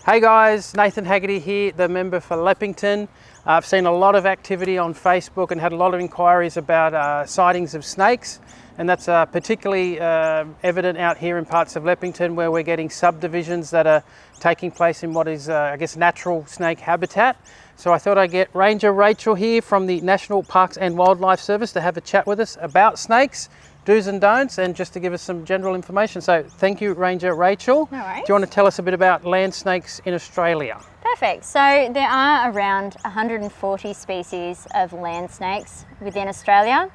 Hey guys, Nathan Haggerty here, the member for Leppington. I've seen a lot of activity on Facebook and had a lot of inquiries about sightings of snakes, and that's particularly evident out here in parts of Leppington where we're getting subdivisions that are taking place in what is, I guess, natural snake habitat. So I thought I'd get Ranger Rachel here from the National Parks and Wildlife Service to have a chat with us about snakes, do's and don'ts, and just to give us some general information. So thank you, Ranger Rachel. No worries. Do you want to tell us a bit about land snakes in Australia? Perfect. So there are around 140 species of land snakes within Australia.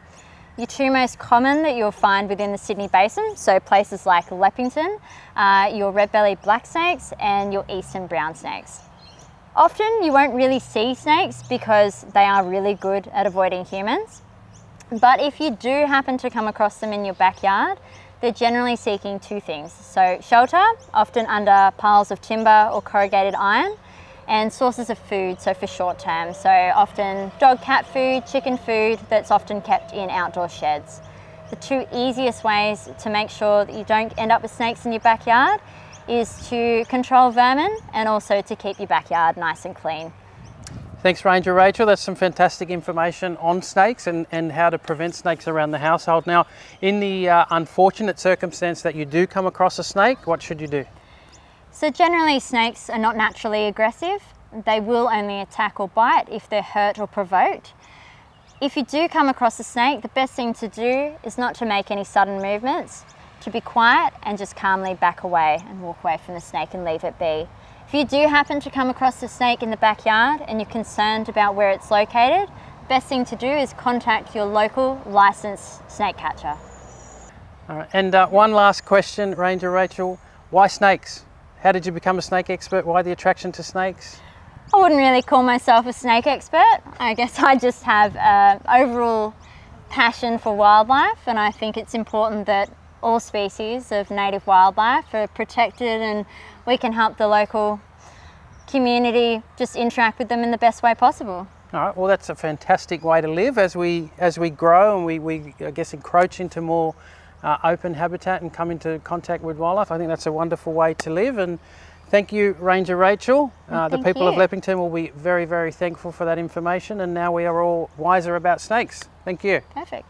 Your two most common that you'll find within the Sydney Basin, so places like Leppington, your red-bellied black snakes and your eastern brown snakes. Often you won't really see snakes because they are really good at avoiding humans. But if you do happen to come across them in your backyard, they're generally seeking two things. So shelter, often under piles of timber or corrugated iron, and sources of food, so for short term. So often dog, cat food, chicken food that's often kept in outdoor sheds. The two easiest ways to make sure that you don't end up with snakes in your backyard is to control vermin and also to keep your backyard nice and clean. Thanks, Ranger Rachel. That's some fantastic information on snakes and how to prevent snakes around the household. Now, in the unfortunate circumstance that you do come across a snake, what should you do? So generally snakes are not naturally aggressive. They will only attack or bite if they're hurt or provoked. If you do come across a snake, the best thing to do is not to make any sudden movements, to be quiet and just calmly back away and walk away from the snake and leave it be. If you do happen to come across a snake in the backyard and you're concerned about where it's located, the best thing to do is contact your local licensed snake catcher. All right. And one last question, Ranger Rachel. Why snakes? How did you become a snake expert? Why the attraction to snakes? I wouldn't really call myself a snake expert. I guess I just have an overall passion for wildlife, and I think it's important that all species of native wildlife are protected and we can help the local community just interact with them in the best way possible. All right, well, that's a fantastic way to live as we grow and we I guess encroach into more open habitat and come into contact with wildlife. I think that's a wonderful way to live, and thank you, Ranger Rachel. The people of Leppington will be very, very thankful for that information, and now we are all wiser about snakes. Thank you. Perfect.